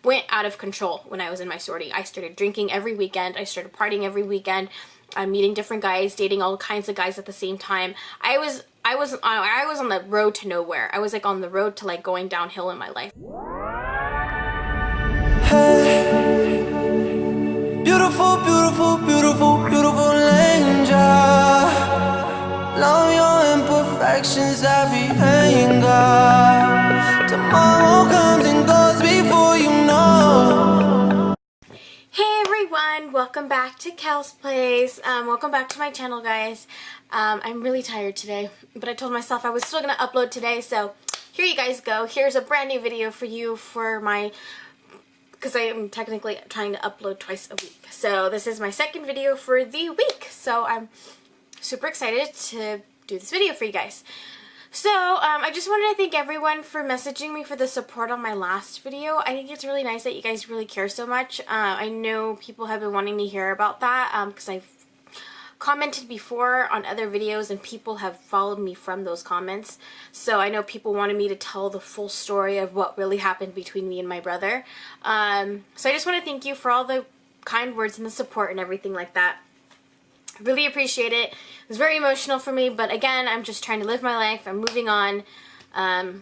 went out of control when I was in my sorority. I started drinking every weekend. I started partying every weekend. Meeting different guys, dating all kinds of guys at the same time. I was on the road to nowhere. I was like on the road to like going downhill in my life. Hey, beautiful, beautiful, beautiful, beautiful angel. Love your imperfections, every anger. Tomorrow comes and goes before you know. Hey everyone, welcome back to Kel's Place. Welcome back to my channel, guys. I'm really tired today, but I told myself I was still gonna upload today, so here you guys go. Here's a brand new video for you for my, because I am technically trying to upload twice a week. So this is my second video for the week. So I'm super excited to do this video for you guys. So I just wanted to thank everyone for messaging me for the support on my last video. I think it's really nice that you guys really care so much. I know people have been wanting to hear about that because I've commented before on other videos and people have followed me from those comments. So I know people wanted me to tell the full story of what really happened between me and my brother. So I just want to thank you for all the kind words and the support and everything like that. Really appreciate it. It was very emotional for me, but again, I'm just trying to live my life. I'm moving on. I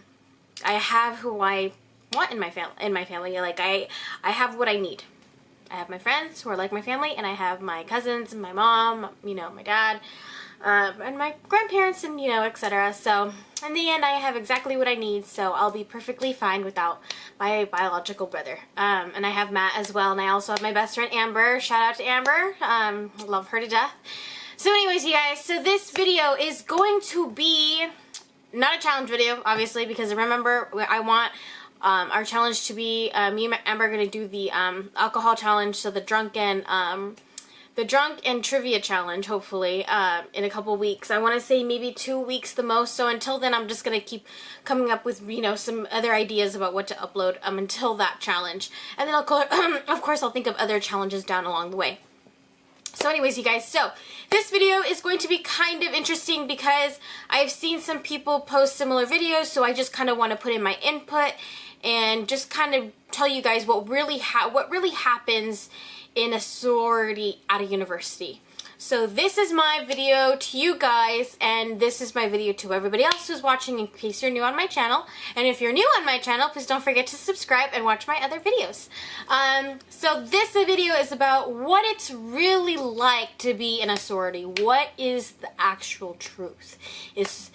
have who I want in my family. Like I have what I need. I have my friends who are like my family, and I have my cousins and my mom, you know, my dad, and my grandparents, and you know, etc. So in the end, I have exactly what I need, so I'll be perfectly fine without my biological brother. And I have Matt as well, and I also have my best friend Amber. Shout out to Amber. Love her to death. So anyways, you guys, so this video is going to be not a challenge video, obviously, because remember, I want our challenge to be, me and Amber are going to do the alcohol challenge, so the drunk and trivia challenge, hopefully, in a couple weeks. I want to say maybe 2 weeks the most, so until then I'm just going to keep coming up with, you know, some other ideas about what to upload until that challenge. And then of course I'll think of other challenges down along the way. So anyways, you guys, so this video is going to be kind of interesting because I've seen some people post similar videos, so I just kind of want to put in my input and just kind of tell you guys what really happens in a sorority at a university. So this is my video to you guys, and this is my video to everybody else who's watching in case you're new on my channel. And if you're new on my channel, please don't forget to subscribe and watch my other videos. So this video is about what it's really like to be in a sorority. What is the actual truth? Is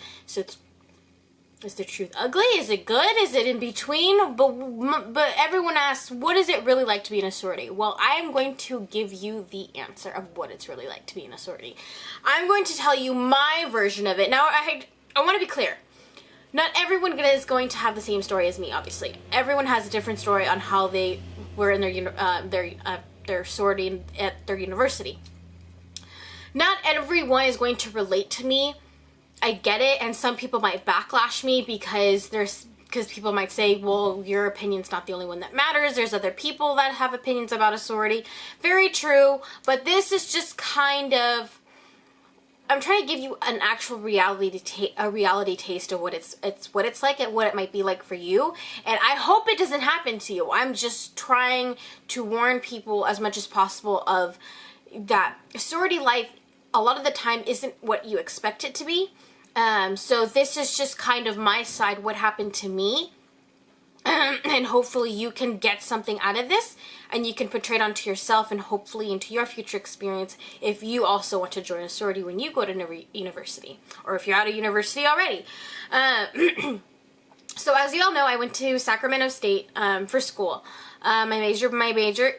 the truth ugly? Is it good? Is it in between? But everyone asks, what is it really like to be in a sorority? Well, I am going to give you the answer of what it's really like to be in a sorority. I'm going to tell you my version of it. Now, I want to be clear. Not everyone is going to have the same story as me, obviously. Everyone has a different story on how they were in their sorority at their university. Not everyone is going to relate to me. I get it, and some people might backlash me because people might say, well, your opinion's not the only one that matters. There's other people that have opinions about a sorority. Very true, but this is just kind of, I'm trying to give you an actual reality taste of what it's like and what it might be like for you. And I hope it doesn't happen to you. I'm just trying to warn people as much as possible of that sorority life a lot of the time isn't what you expect it to be. So this is just kind of my side, what happened to me, and hopefully you can get something out of this, and you can portray it onto yourself and hopefully into your future experience if you also want to join a sorority when you go to university, or if you're out of university already. So as you all know, I went to Sacramento State for school. My major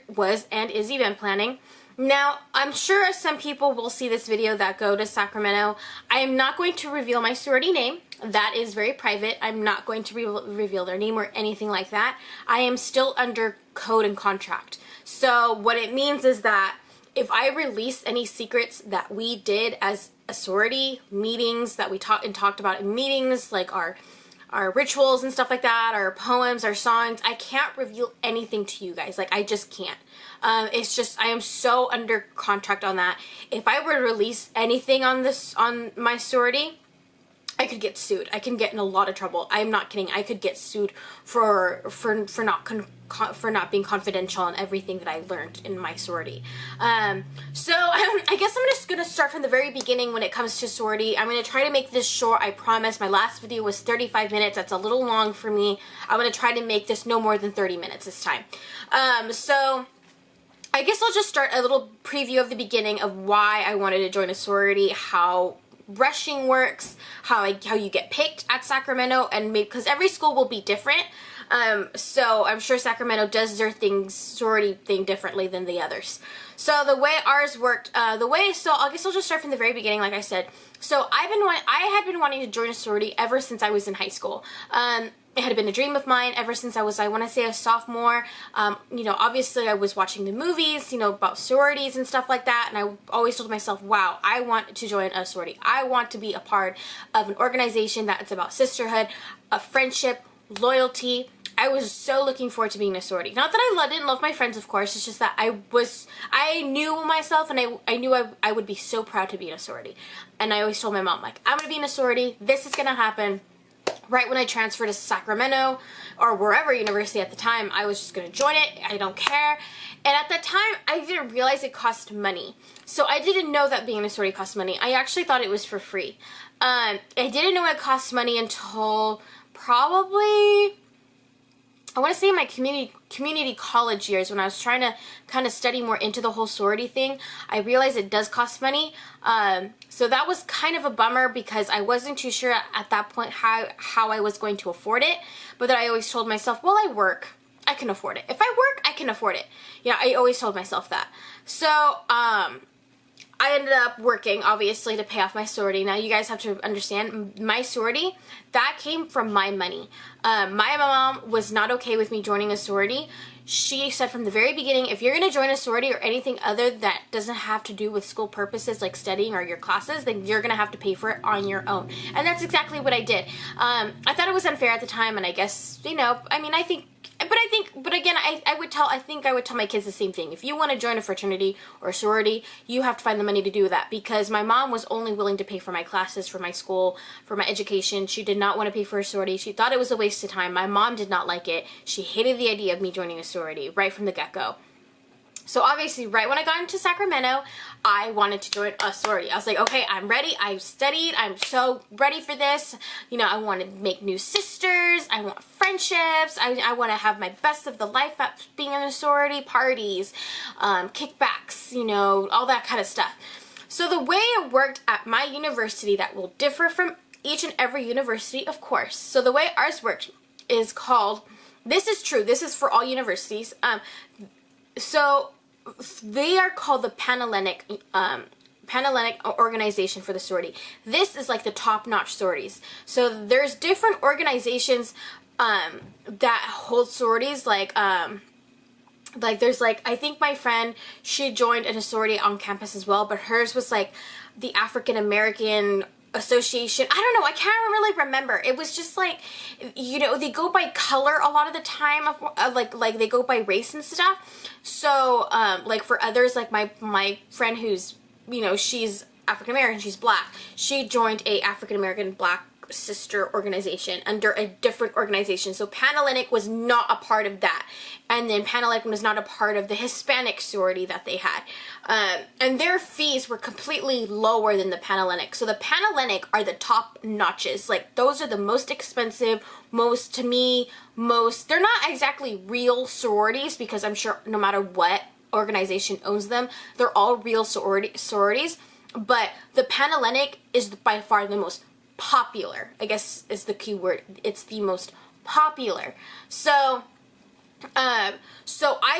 was and is event planning. Now, I'm sure some people will see this video that go to Sacramento. I am not going to reveal my sorority name. That is very private. I'm not going to reveal their name or anything like that. I am still under code and contract. So what it means is that if I release any secrets that we did as a sorority, meetings that we talked about in meetings, like our rituals and stuff like that, our poems, our songs, I can't reveal anything to you guys. Like, I just can't. It's just, I am so under contract on that. If I were to release anything on my sorority, I could get sued. I can get in a lot of trouble. I'm not kidding. I could get sued for not being confidential on everything that I learned in my sorority. So I guess I'm just gonna start from the very beginning when it comes to sorority. I'm gonna try to make this short. I promise. My last video was 35 minutes. That's a little long for me. I'm gonna try to make this no more than 30 minutes this time. So I guess I'll just start a little preview of the beginning of why I wanted to join a sorority, how rushing works, how you get picked at Sacramento, and maybe because every school will be different. So I'm sure Sacramento does their sorority thing differently than the others. So the way ours worked, so I guess I'll just start from the very beginning, like I said. So I had been wanting to join a sorority ever since I was in high school. It had been a dream of mine ever since I want to say a sophomore. Obviously I was watching the movies, about sororities and stuff like that, and I always told myself, wow, I want to join a sorority. I want to be a part of an organization that's about sisterhood, friendship, loyalty. I was so looking forward to being in a sorority. Not that I didn't love my friends, of course. It's just that I knew myself, and I knew I would be so proud to be in a sorority. And I always told my mom, like, I'm going to be in a sorority. This is going to happen. Right when I transferred to Sacramento or wherever university at the time, I was just going to join it. I don't care. And at that time, I didn't realize it cost money. So I didn't know that being in a sorority cost money. I actually thought it was for free. I didn't know it cost money until probably, I want to say, my community college years, when I was trying to kind of study more into the whole sorority thing. I realized it does cost money. So that was kind of a bummer because I wasn't too sure at that point how I was going to afford it. But then I always told myself, well, I work, I can afford it. If I work, I can afford it. I always told myself that. So I ended up working, obviously, to pay off my sorority. Now, you guys have to understand, my sorority, that came from my money. My mom was not okay with me joining a sorority. She said from the very beginning, if you're going to join a sorority or anything other that doesn't have to do with school purposes like studying or your classes, then you're going to have to pay for it on your own. And that's exactly what I did. I thought it was unfair at the time, and I guess, but again, I would tell my kids the same thing. If you want to join a fraternity or a sorority, you have to find the money to do that, because my mom was only willing to pay for my classes, for my school, for my education. She did not want to pay for a sorority. She thought it was a waste of time. My mom did not like it. She hated the idea of me joining a sorority right from the get-go. So obviously, right when I got into Sacramento, I wanted to join a sorority. I was like, okay, I'm ready. I've studied. I'm so ready for this. I want to make new sisters. I want friendships. I want to have my best of the life at being in a sorority, parties, kickbacks, all that kind of stuff. So the way it worked at my university, that will differ from each and every university, of course. So the way ours worked is called, this is true, this is for all universities, so they are called the Panhellenic organization for the sorority. This is like the top-notch sororities. So there's different organizations that hold sororities, like there's I think my friend, she joined in a sorority on campus as well, but hers was like the African American Association. I don't know, I can't really remember. It was just they go by color a lot of the time, of like they go by race and stuff. So for others, like my friend who's she's African American, she's black, she joined a African American black sister organization under a different organization. So Panhellenic was not a part of that, and then Panhellenic was not a part of the Hispanic sorority that they had, and their fees were completely lower than the Panhellenic. So the Panhellenic are the top notches. Those are the most expensive, they're not exactly real sororities, because I'm sure no matter what organization owns them, they're all real sororities, but the Panhellenic is by far the most popular, I guess is the key word. It's the most popular. So I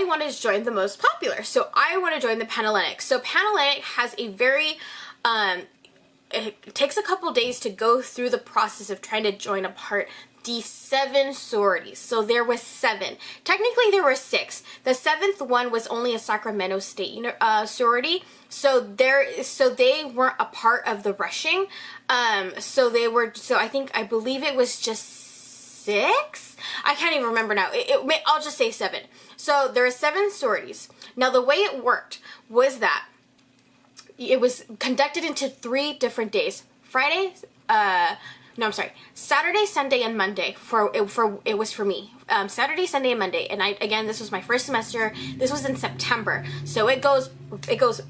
wanted to join the most popular. So I want to join the Panhellenic. So Panhellenic has a very, it takes a couple days to go through the process of trying to join apart the 7 sororities. So there was 7. Technically there were 6. The 7th one was only a Sacramento State sorority. So they weren't a part of the rushing. I believe it was just 6. I can't even remember now. I'll just say 7. So there are 7 sororities. Now the way it worked was that it was conducted into 3 different days. no, I'm sorry, Saturday, Sunday, and Monday it was for me. Saturday, Sunday, and Monday. And again, this was my first semester. This was in September. So it goes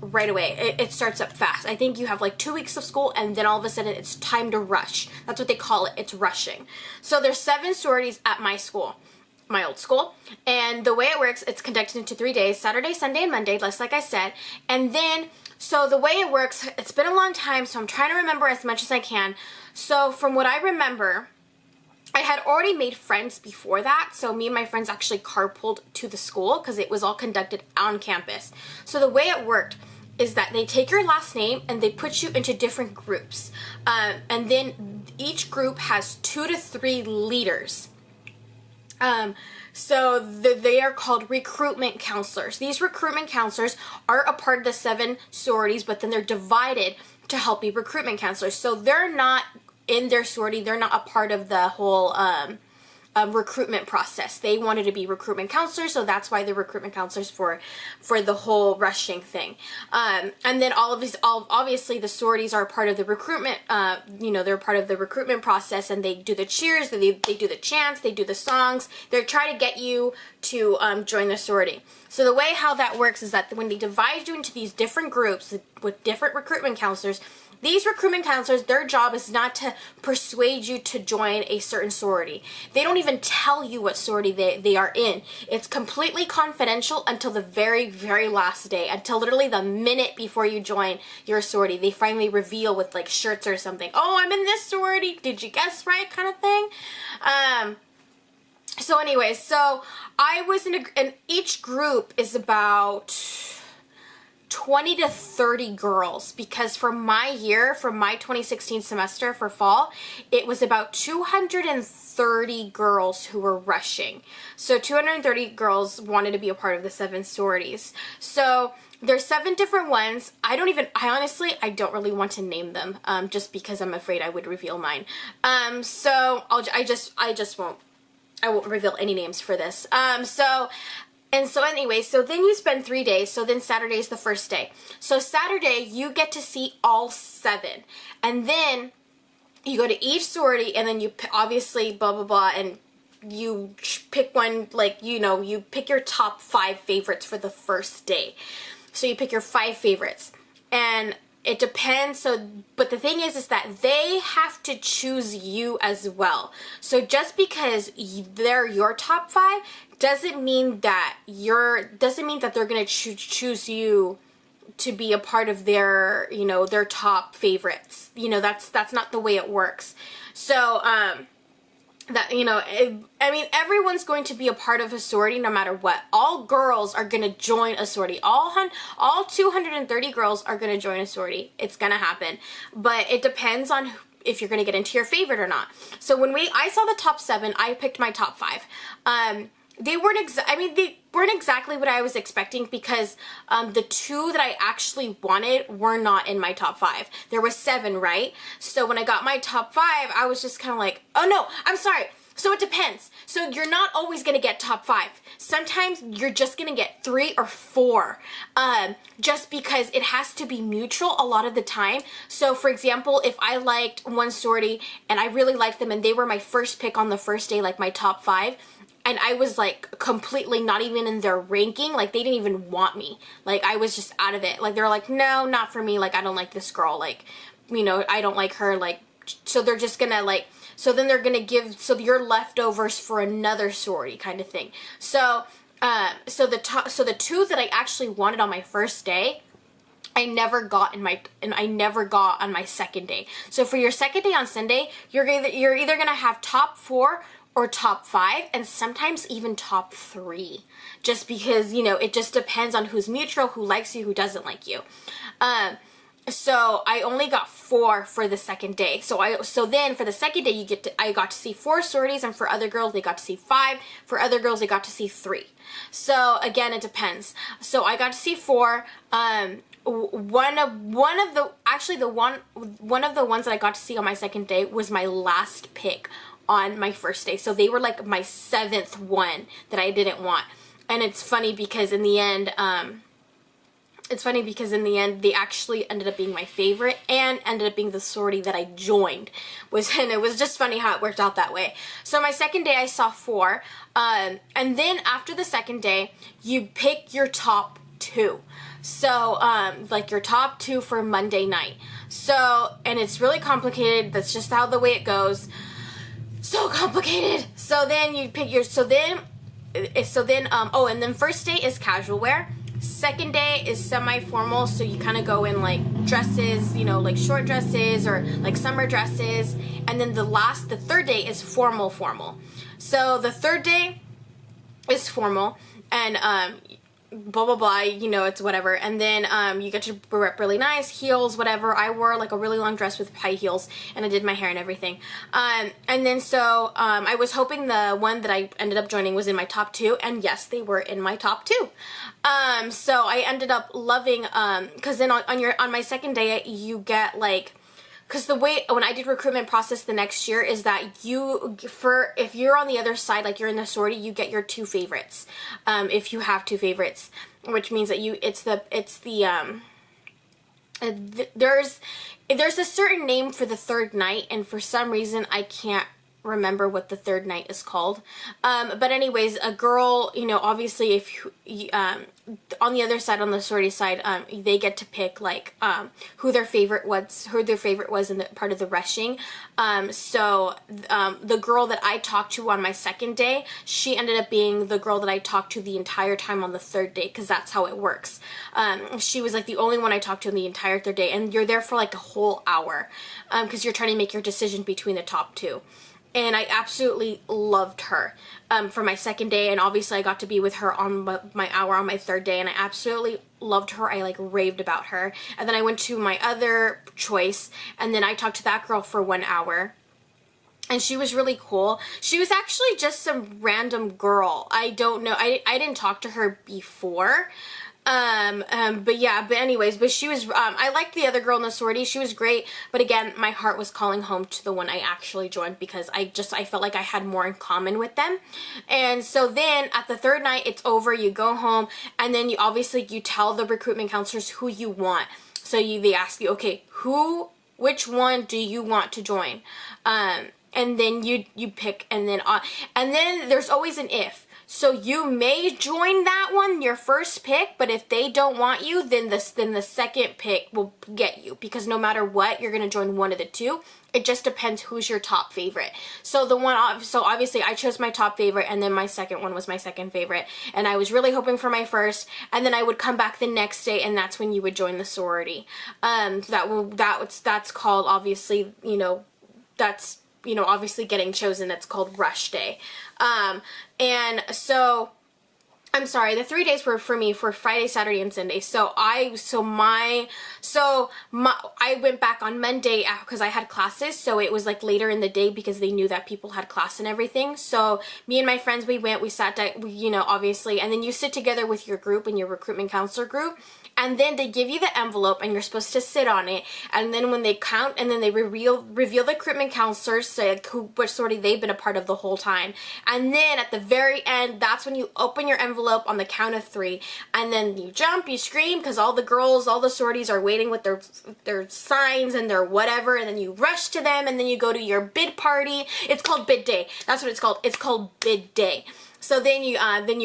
right away. It starts up fast. I think you have like 2 weeks of school, and then all of a sudden it's time to rush. That's what they call it. It's rushing. So there's 7 sororities at my school, my old school. And the way it works, it's conducted into 3 days, Saturday, Sunday, and Monday, just like I said. And then, so the way it works, it's been a long time, so I'm trying to remember as much as I can. So from what I remember, I had already made friends before that. So me and my friends actually carpooled to the school because it was all conducted on campus. So the way it worked is that they take your last name and they put you into different groups. And then each group has 2 to 3 leaders. So they are called recruitment counselors. These recruitment counselors are a part of the 7 sororities, but then they're divided to help be recruitment counselors. So they're not in their sorority, they're not a part of the whole recruitment process. They wanted to be recruitment counselors, so that's why they're recruitment counselors for the whole rushing thing. And then obviously the sororities are a part of the recruitment, they're part of the recruitment process, and they do the cheers, they do the chants, they do the songs. They're trying to get you to join the sorority. So the way how that works is that when they divide you into these different groups with different recruitment counselors, these recruitment counselors, their job is not to persuade you to join a certain sorority. They don't even tell you what sorority they are in. It's completely confidential until the very, very last day, until literally the minute before you join your sorority. They finally reveal with like shirts or something. Oh, I'm in this sorority. Did you guess right? Kind of thing. So anyways, so I was and each group is about 20 to 30 girls, because for my 2016 semester for fall, it was about 230 girls who were rushing. So 230 girls wanted to be a part of the 7 sororities. So there's 7 different ones. I don't really want to name them, just because I'm afraid I would reveal mine. So I won't reveal any names for this. So anyway, so then you spend 3 days. So then Saturday is the first day. So Saturday, you get to see all 7. And then you go to each sorority, and then you obviously blah, blah, blah, and you pick one, like, you pick your top 5 favorites for the first day. So you pick your 5 favorites. And it depends. But the thing is that they have to choose you as well. So just because they're your top 5 doesn't mean that they're gonna choose you to be a part of their their top favorites. That's not the way it works. So everyone's going to be a part of a sorority no matter what. All girls are going to join a sorority. All 230 girls are going to join a sorority. It's going to happen. But it depends on if you're going to get into your favorite or not. So when I saw the top 7, I picked my top 5. They weren't exactly what I was expecting, because the 2 that I actually wanted were not in my top 5. There was 7, right? So when I got my top 5, I was just kind of like, oh no, I'm sorry. So it depends. So you're not always going to get top 5. Sometimes you're just going to get 3 or 4, just because it has to be mutual a lot of the time. So for example, if I liked one sorority and I really liked them and they were my first pick on the first day, like my top 5, and I was like completely not even in their ranking, like they didn't even want me. Like I was just out of it. Like they're like, no, not for me. Like I don't like this girl. Like, I don't like her. Like, so they're just gonna so then they're gonna give, so your leftovers for another sorority kind of thing. So, so the 2 that I actually wanted on my first day, I never got on my second day. So for your second day on Sunday, you're either gonna have top 4 or top 5, and sometimes even top 3, just because it just depends on who's mutual, who likes you, who doesn't like you. So I only got 4 for the second day. So then for the second day, I got to see 4 sororities, and for other girls they got to see 5. For other girls they got to see 3. So again, it depends. So I got to see 4. One of the ones that I got to see on my second day was my last pick on my first day. So they were like my 7th one that I didn't want. And it's funny because in the end, it's funny because in the end, they actually ended up being my favorite and ended up being the sorority that I joined. And it was just funny how it worked out that way. So my second day, I saw 4. And then after the second day, you pick your top 2. So, like your top 2 for Monday night. So, and it's really complicated. That's just how the way it goes. So complicated. So then you pick your, oh, and then first day is casual wear. Second day is semi-formal, so you kind of go in like dresses, you know, like short dresses or like summer dresses. And then the third day is formal. So the third day is formal, and blah blah blah, you know, it's whatever. And then you get to wear up really nice heels, whatever. I wore like a really long dress with high heels, and I did my hair and everything. And then so I was hoping the one that I ended up joining was in my top 2, and yes, they were in my top 2. So I ended up loving, because then on my second day you get like, because the way when I did recruitment process the next year is that if you're on the other side, like you're in the sorority, you get your 2 favorites. If you have 2 favorites, which means that there's a certain name for the third night, and for some reason I can't remember what the third night is called. But anyways, a girl, you know, obviously if you, on the other side, on the sorority side, they get to pick like who their favorite was in the part of the rushing. So the girl that I talked to on my second day, she ended up being the girl that I talked to the entire time on the third day, because that's how it works. She was like the only one I talked to in the entire third day, and you're there for like a whole hour because you're trying to make your decision between the top 2. And I absolutely loved her for my second day, and obviously I got to be with her on my hour on my third day, and I absolutely loved her. I like raved about her. And then I went to my other choice, and then I talked to that girl for 1 hour. And she was really cool. She was actually just some random girl. I don't know. I didn't talk to her before. But anyways, but she was, I liked the other girl in the sorority. She was great. But again, my heart was calling home to the one I actually joined, because I felt like I had more in common with them. And so then at the third night, it's over, you go home, and then you tell the recruitment counselors who you want. So they ask you, okay, which one do you want to join? And then you pick, and then there's always an if. So you may join that one, your first pick, but if they don't want you, then the second pick will get you, because no matter what, you're going to join one of the 2. It just depends who's your top favorite. So obviously I chose my top favorite, and then my second one was my second favorite, and I was really hoping for my first, and then I would come back the next day, and that's when you would join the sorority. That's called, obviously, you know, that's, you know, obviously getting chosen. That's called rush day. And so, I'm sorry, the 3 days were for me for Friday, Saturday, and Sunday. So I went back on Monday because I had classes. So it was like later in the day, because they knew that people had class and everything. So me and my friends, we sat down, you know, obviously, and then you sit together with your group and your recruitment counselor group. And then they give you the envelope, and you're supposed to sit on it. And then when they count, and then they reveal the recruitment counselors, say which sorority they've been a part of the whole time. And then at the very end, that's when you open your envelope on the count of 3. And then you jump, you scream, because all the girls, all the sororities are waiting with their signs and their whatever. And then you rush to them, and then you go to your bid party. It's called bid day. That's what it's called. It's called bid day. So then you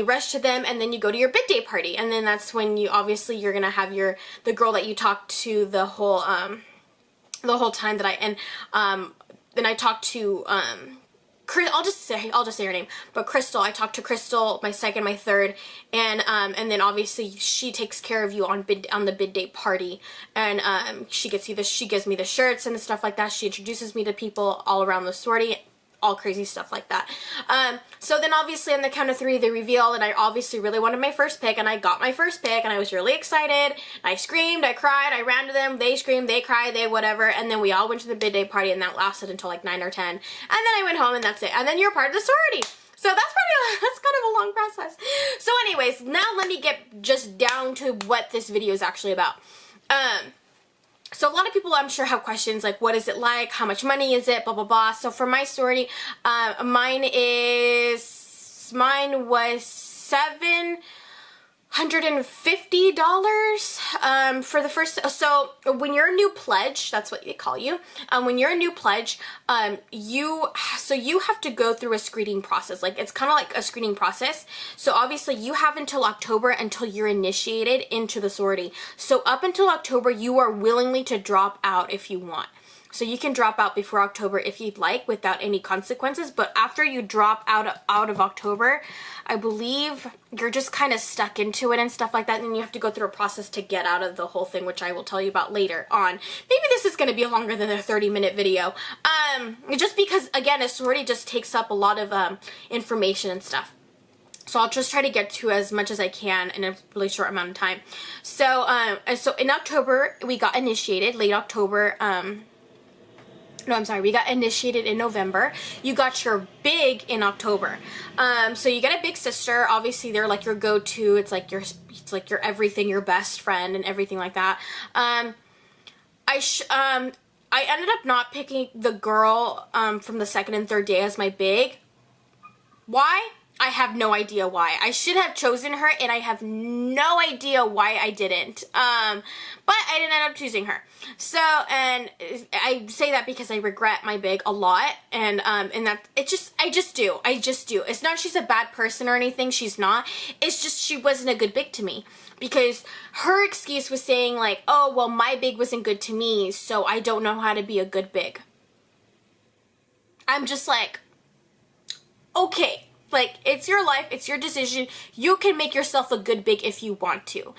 rush to them, and then you go to your bid day party, and then that's when you're gonna have the girl that you talked to the whole time that then I talked to I'll just say her name, but Crystal. I talked to Crystal, my second, my third, and then obviously she takes care of you on the bid day party, and she gives me the shirts and stuff like that. She introduces me to people all around the sorority. All crazy stuff like that. So then obviously on the count of 3, they reveal, and I obviously really wanted my first pick, and I got my first pick, and I was really excited. I screamed, I cried, I ran to them, they screamed, they cried, they whatever, and then we all went to the bid day party, and that lasted until like 9 or 10. And then I went home, and that's it. And then you're part of the sorority. So that's kind of a long process. So anyways, now let me get just down to what this video is actually about. So a lot of people, I'm sure, have questions like, what is it like? How much money is it? Blah, blah, blah. So for my sorority, mine was $700 $150 for the first. So when you're a new pledge, that's what they call you. When you're a new pledge, you have to go through a screening process. Like, it's kind of like a screening process. So obviously you have until October until you're initiated into the sorority. So up until October, you are willingly to drop out if you want. So you can drop out before October if you'd like without any consequences. But after you drop out of October, I believe you're just kind of stuck into it and stuff like that. And you have to go through a process to get out of the whole thing, which I will tell you about later on. Maybe this is going to be longer than a 30-minute video. Just because, again, a sorority just takes up a lot of information and stuff. So I'll just try to get to as much as I can in a really short amount of time. So, so in October, we got initiated, late October. No, I'm sorry, we got initiated in November. You got your big in October. So you get a big sister. Obviously, they're like your go-to. It's like your everything, your best friend and everything like that. I ended up not picking the girl from the second and third day as my big. Why? I have no idea why. I should have chosen her, and I have no idea why I didn't. But I didn't end up choosing her. So, and I say that because I regret my big a lot, and that I just do. It's not she's a bad person or anything. She's not. It's just she wasn't a good big to me. Because her excuse was saying like, oh, well, my big wasn't good to me, so I don't know how to be a good big. I'm just like, okay. Like, it's your life, it's your decision. You can make yourself a good big if you want to.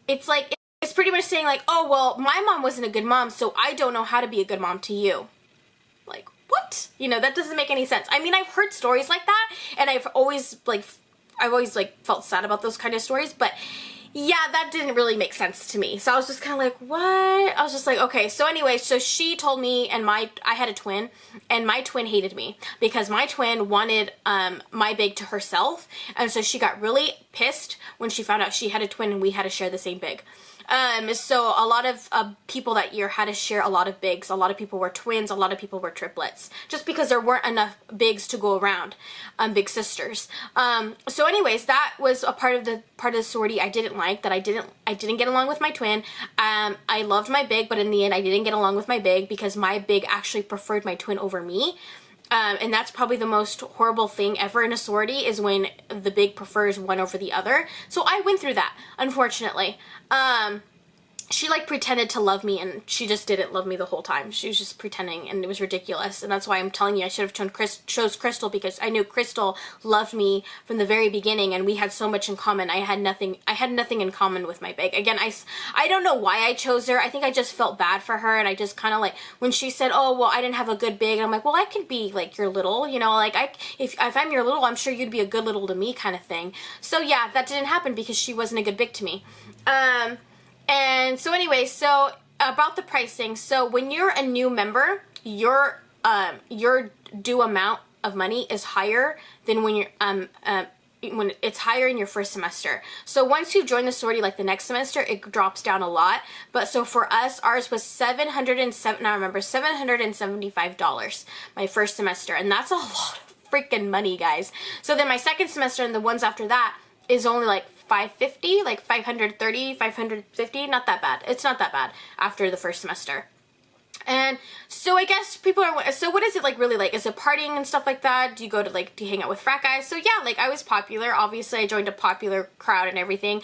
It's like, it's pretty much saying like, oh, well, my mom wasn't a good mom, so I don't know how to be a good mom to you. Like, what? You know, that doesn't make any sense. I mean, I've heard stories like that, and I've always felt sad about those kind of stories, but yeah, that didn't really make sense to me. So I was just kind of like, what? I was just like, okay. So anyway, so she told me, and I had a twin, and my twin hated me because my twin wanted my big to herself, and so she got really pissed when she found out she had a twin and we had to share the same big. So a lot of people that year had to share a lot of bigs. A lot of people were twins. A lot of people were triplets. Just because there weren't enough bigs to go around, big sisters. So anyways, that was a part of the sorority I didn't like. That I didn't get along with my twin. I loved my big, but in the end, I didn't get along with my big because my big actually preferred my twin over me. And that's probably the most horrible thing ever in a sorority is when the big prefers one over the other. So I went through that, unfortunately. She like pretended to love me and she just didn't love me the whole time. She was just pretending and it was ridiculous. And that's why I'm telling you I should have chose Crystal because I knew Crystal loved me from the very beginning and we had so much in common. I had nothing in common with my big. Again, I don't know why I chose her. I think I just felt bad for her and I just kind of like, when she said, oh, well, I didn't have a good big, I'm like, well, I could be like your little, you know, like if I'm your little, I'm sure you'd be a good little to me kind of thing. So yeah, that didn't happen because she wasn't a good big to me. And so anyway, so about the pricing. So when you're a new member, your due amount of money is higher than when you're when it's higher in your first semester. So once you join the sorority, like the next semester, it drops down a lot. But so for us, ours was $775 my first semester, and that's a lot of freaking money, guys. So then my second semester and the ones after that is only like $550, like $530, $550, not that bad. It's not that bad after the first semester. And so I guess people are, so what is it like really like? Is it partying and stuff like that? Do you go to like, do you hang out with frat guys? So yeah, like I was popular. Obviously I joined a popular crowd and everything.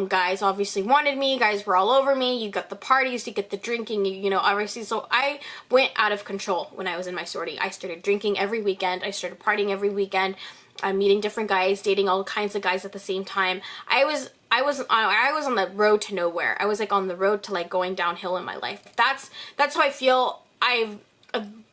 Guys obviously wanted me. Guys were all over me. You got the parties, you get the drinking, you know, obviously. So I went out of control when I was in my sorority. I started drinking every weekend. I started partying every weekend. Meeting different guys, dating all kinds of guys at the same time. I was on the road to nowhere. I was like on the road to like going downhill in my life. That's how I feel.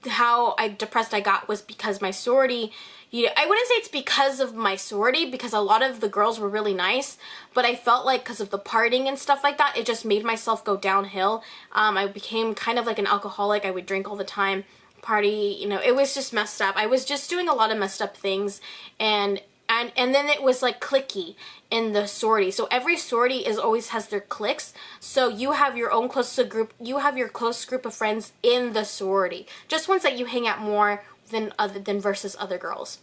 How depressed I got was because my sorority. I wouldn't say it's because of my sorority because a lot of the girls were really nice, but I felt like because of the partying and stuff like that, it just made myself go downhill. I became kind of like an alcoholic. I would drink all the time. Party, you know, it was just messed up. I was just doing a lot of messed up things, and then it was like cliquey in the sorority. So every sorority always has their cliques. So you have your own close group. You have your close group of friends in the sorority, just ones that you hang out more than versus other girls.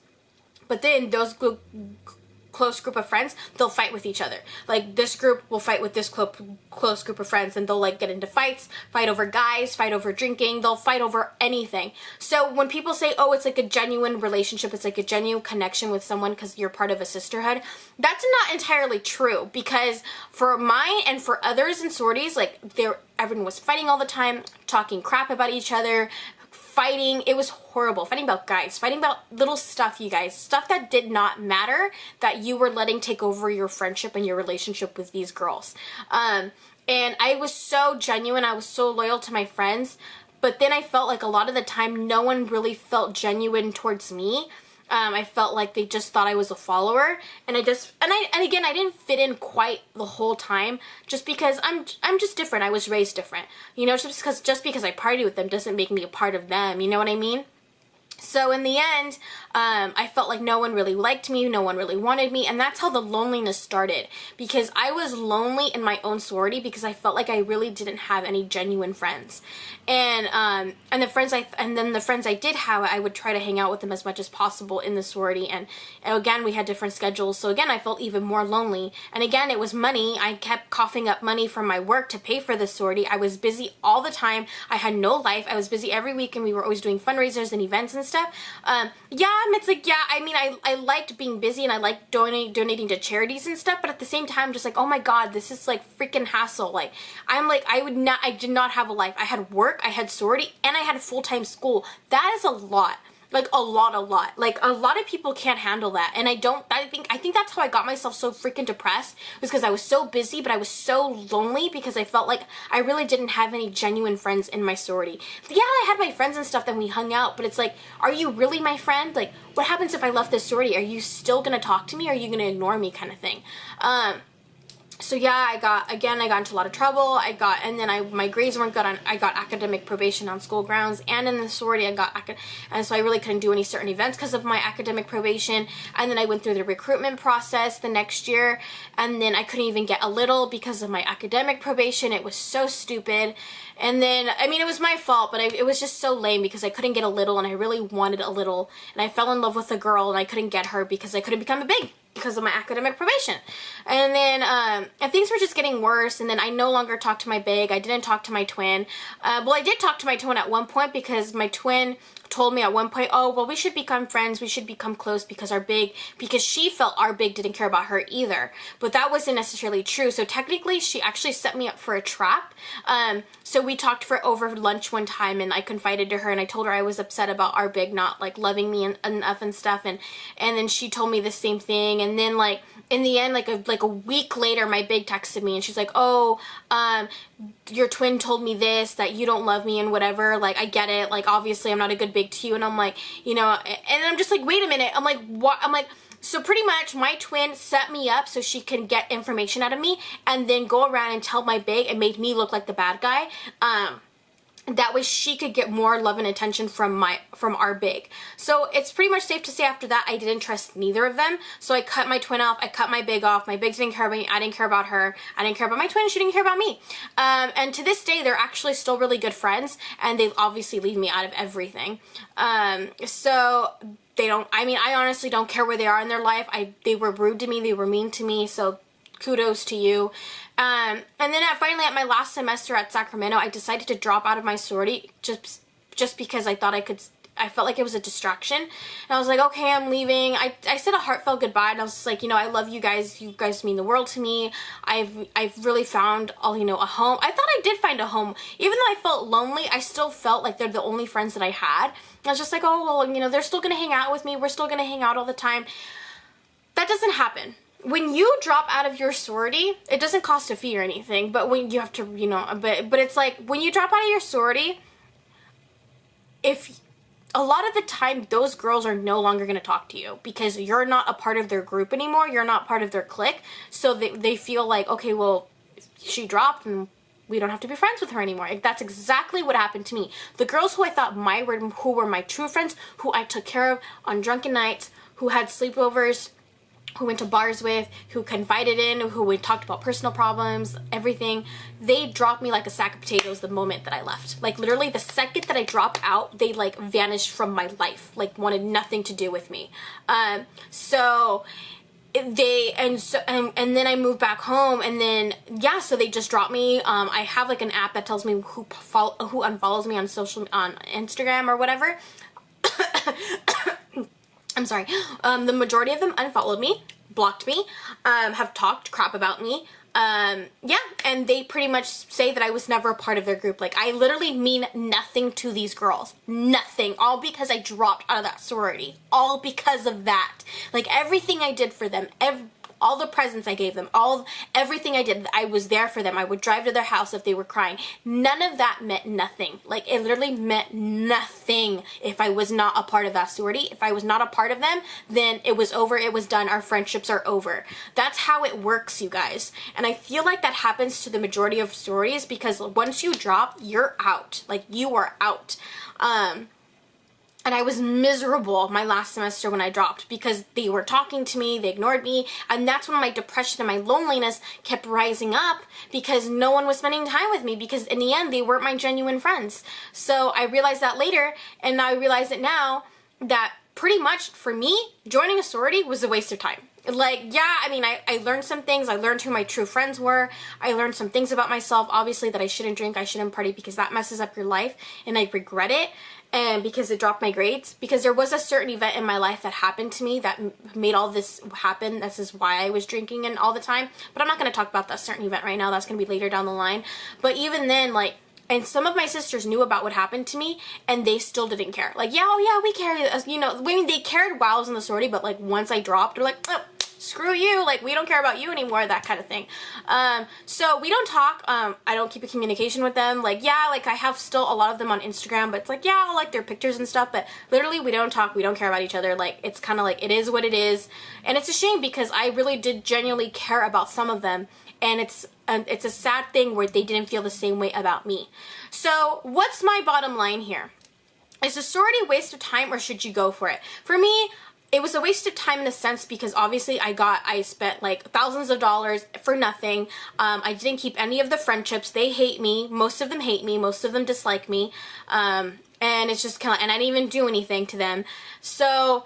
But then those close group of friends, they'll fight with each other. Like this group will fight with this close group of friends, and they'll like get into fights, fight over guys, fight over drinking, they'll fight over anything. So when people say, oh, it's like a genuine relationship, it's like a genuine connection with someone because you're part of a sisterhood, that's not entirely true, because for mine and for others in sororities, like everyone was fighting all the time, talking crap about each other, fighting. It was horrible. Fighting about guys, fighting about little stuff, you guys. Stuff that did not matter, that you were letting take over your friendship and your relationship with these girls. And I was so genuine. I was so loyal to my friends. But then I felt like a lot of the time, no one really felt genuine towards me. I felt like they just thought I was a follower, and again, I didn't fit in quite the whole time, just because I'm just different. I was raised different, you know. Just because I party with them doesn't make me a part of them. You know what I mean? So in the end, I felt like no one really liked me, no one really wanted me, and that's how the loneliness started, because I was lonely in my own sorority because I felt like I really didn't have any genuine friends. And the friends I did have, I would try to hang out with them as much as possible in the sorority, and again, we had different schedules, so again, I felt even more lonely. And again, it was money. I kept coughing up money from my work to pay for the sorority. I was busy all the time. I had no life. I was busy every week, and we were always doing fundraisers and events and stuff. It's like, yeah, I mean, I liked being busy, and I liked donating to charities and stuff, but at the same time, just like, oh my god, this is like freaking hassle. Like, I did not have a life. I had work, I had sorority, and I had a full-time school. That is a lot. Like a lot. Like a lot of people can't handle that. And I think that's how I got myself so freaking depressed, was because I was so busy, but I was so lonely because I felt like I really didn't have any genuine friends in my sorority. Yeah, I had my friends and stuff, then we hung out, but it's like, are you really my friend? Like, what happens if I left this sorority? Are you still gonna talk to me, or are you gonna ignore me, kind of thing? So yeah, I got into a lot of trouble. My grades weren't good I got academic probation on school grounds, and in the sorority and so I really couldn't do any certain events because of my academic probation. And then I went through the recruitment process the next year, and then I couldn't even get a little because of my academic probation. It was so stupid. And then, I mean, it was my fault, but it was just so lame because I couldn't get a little, and I really wanted a little, and I fell in love with a girl, and I couldn't get her because I couldn't become a big because of my academic probation. And then and things were just getting worse, and then I no longer talked to my big. I didn't talk to my twin. Well, I did talk to my twin at one point, because my twin told me at one point, oh, well, we should become friends, we should become close, because she felt our big didn't care about her either. But that wasn't necessarily true. So technically, she actually set me up for a trap. So we talked for over lunch one time, and I confided to her, and I told her I was upset about our big not like loving me enough and stuff, and then she told me the same thing. And then like in the end, like a week later, my big texted me, and she's like, oh, your twin told me this, that you don't love me and whatever. Like, I get it. Like, obviously I'm not a good big to you. And I'm like, you know, and I'm just like, wait a minute. I'm like, what? I'm like, so pretty much my twin set me up so she can get information out of me, and then go around and tell my big and make me look like the bad guy. That way she could get more love and attention from our big. So it's pretty much safe to say after that I didn't trust neither of them. So I cut my twin off, I cut my big off. My big didn't care about me, I didn't care about her. I didn't care about my twin, she didn't care about me. And to this day, they're actually still really good friends, and they obviously leave me out of everything. So I honestly don't care where they are in their life. They were rude to me, they were mean to me, so kudos to you. And then finally at my last semester at Sacramento, I decided to drop out of my sorority just because I thought I felt like it was a distraction. And I was like, okay, I'm leaving. I said a heartfelt goodbye, and I was just like, you know, I love you guys. You guys mean the world to me. I've really found a home. I thought I did find a home. Even though I felt lonely, I still felt like they're the only friends that I had. I was just like, oh, well, you know, they're still going to hang out with me. We're still going to hang out all the time. That doesn't happen. When you drop out of your sorority, it doesn't cost a fee or anything, but when you have to, you know, but it's like, when you drop out of your sorority, if a lot of the time those girls are no longer going to talk to you because you're not a part of their group anymore, you're not part of their clique, so they feel like, okay, well, she dropped and we don't have to be friends with her anymore. Like, that's exactly what happened to me. The girls who I thought who were my true friends, who I took care of on drunken nights, who had sleepovers, who went to bars with, who confided in, who we talked about personal problems, everything, they dropped me like a sack of potatoes the moment that I left. Like, literally the second that I dropped out, they like vanished from my life, like wanted nothing to do with me. So and then I moved back home, and then yeah, so they just dropped me. I have like an app that tells me who unfollows me on Instagram or whatever. I'm sorry. The majority of them unfollowed me, blocked me, have talked crap about me. Yeah, and they pretty much say that I was never a part of their group. Like, I literally mean nothing to these girls. Nothing. All because I dropped out of that sorority. All because of that. Like, everything I did for them, all the presents I gave them, everything I did, I was there for them. I would drive to their house if they were crying. None of that meant nothing. Like, it literally meant nothing if I was not a part of that sorority. If I was not a part of them, then it was over, it was done, our friendships are over. That's how it works, you guys. And I feel like that happens to the majority of sororities, because once you drop, you're out. Like, you are out. And I was miserable my last semester when I dropped, because they were talking to me, they ignored me, and that's when my depression and my loneliness kept rising up, because no one was spending time with me, because in the end, they weren't my genuine friends. So I realized that later, and I realize it now, that pretty much for me, joining a sorority was a waste of time. Like, yeah, I mean, I learned some things. I learned who my true friends were. I learned some things about myself, obviously, that I shouldn't drink, I shouldn't party, because that messes up your life, and I regret it. And because it dropped my grades, because there was a certain event in my life that happened to me that made all this happen. This is why I was drinking and all the time. But I'm not going to talk about that certain event right now. That's going to be later down the line. But even then, like, and some of my sisters knew about what happened to me, and they still didn't care. Like, yeah, oh yeah, we care. You know, I mean, they cared while I was in the sorority, but like once I dropped, they're like, oh, screw you, like, we don't care about you anymore, that kind of thing. So we don't talk. I don't keep a communication with them. Like, yeah, like, I have still a lot of them on Instagram, but it's like, yeah, I'll like their pictures and stuff, but literally we don't talk, we don't care about each other. Like, it's kind of like, it is what it is, and it's a shame, because I really did genuinely care about some of them, and it's a sad thing where they didn't feel the same way about me. So what's my bottom line here? Is a sorority a waste of time, or should you go for it? For me, it was a waste of time in a sense, because obviously I spent like thousands of dollars for nothing. I didn't keep any of the friendships. They hate me. Most of them hate me. Most of them dislike me. And it's just kind of, and I didn't even do anything to them. So,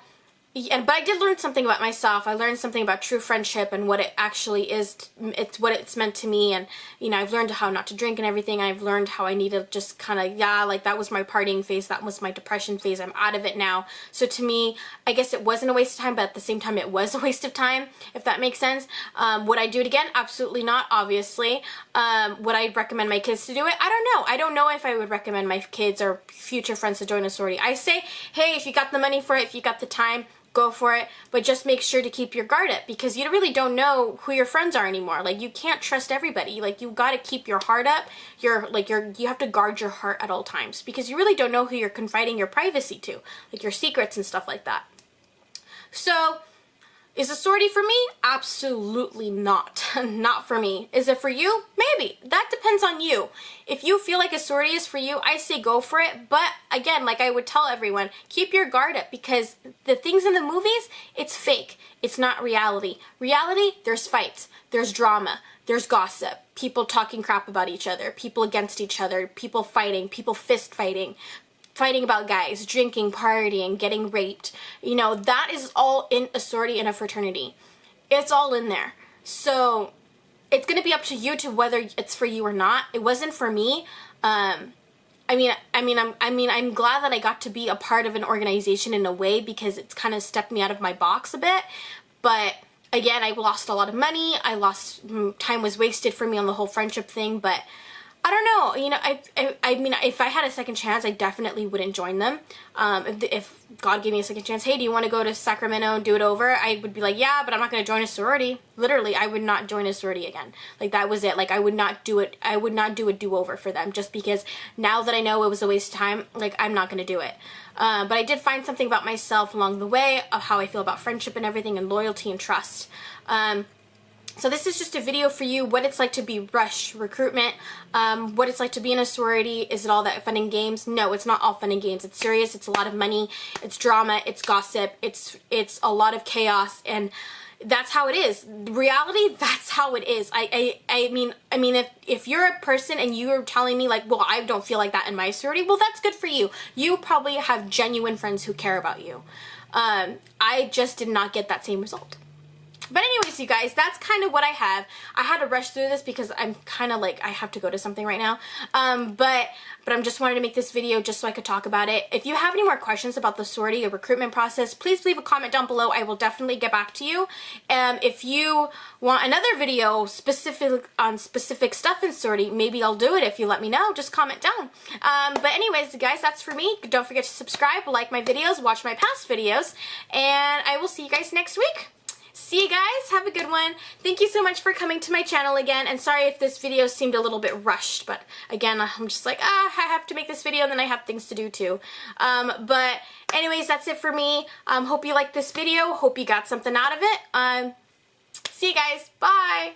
but I did learn something about myself. I learned something about true friendship and what it actually is. It's what it's meant to me. And, you know, I've learned how not to drink and everything. I've learned how I need to just kind of, yeah, like, that was my partying phase. That was my depression phase. I'm out of it now. So to me, I guess it wasn't a waste of time, but at the same time, it was a waste of time, if that makes sense. Would I do it again? Absolutely not, obviously. Would I recommend my kids to do it? I don't know. I don't know if I would recommend my kids or future friends to join a sorority. I say, hey, if you got the money for it, if you got the time, go for it, but just make sure to keep your guard up, because you really don't know who your friends are anymore. Like, you can't trust everybody. Like, you got to keep your heart up. You have to guard your heart at all times, because you really don't know who you're confiding your privacy to, like your secrets and stuff like that. So, is a sorority for me? Absolutely not. Not for me. Is it for you? Maybe. That depends on you. If you feel like a sorority is for you, I say go for it. But again, like I would tell everyone, keep your guard up, because the things in the movies, it's fake. It's not reality. Reality, there's fights, there's drama, there's gossip, people talking crap about each other, people against each other, people fighting, people fist fighting about guys, drinking, partying, getting raped. You know, that is all in a sorority and a fraternity. It's all in there. So it's going to be up to you to whether it's for you or not. It wasn't for me. I'm glad that I got to be a part of an organization in a way, because it's kind of stepped me out of my box a bit. But again, I lost a lot of money. Time was wasted for me on the whole friendship thing, but I don't know, you know, I mean, if I had a second chance, I definitely wouldn't join them. If God gave me a second chance, hey, do you want to go to Sacramento and do it over? I would be like, yeah, but I'm not going to join a sorority. Literally, I would not join a sorority again. Like, that was it. Like, I would not do it. I would not do a do-over for them, just because now that I know it was a waste of time, like, I'm not going to do it. But I did find something about myself along the way of how I feel about friendship and everything, and loyalty and trust. So this is just a video for you, what it's like to be rush recruitment, what it's like to be in a sorority. Is it all that fun and games? No, it's not all fun and games. It's serious, it's a lot of money, it's drama, it's gossip, it's a lot of chaos, and that's how it is. Reality, that's how it is. I mean, if you're a person and you're telling me like, well, I don't feel like that in my sorority, well, that's good for you. You probably have genuine friends who care about you. I just did not get that same result. But anyways, you guys, that's kind of what I have. I had to rush through this because I'm kind of like, I have to go to something right now. But I just wanted to make this video just so I could talk about it. If you have any more questions about the sorority or recruitment process, please leave a comment down below. I will definitely get back to you. If you want another video specific on specific stuff in sorority, maybe I'll do it if you let me know. Just comment down. But anyways, guys, that's for me. Don't forget to subscribe, like my videos, watch my past videos, and I will see you guys next week. See you guys. Have a good one. Thank you so much for coming to my channel again. And sorry if this video seemed a little bit rushed, but again, I'm just like, I have to make this video and then I have things to do too. But anyways, that's it for me. Hope you liked this video. Hope you got something out of it. See you guys. Bye.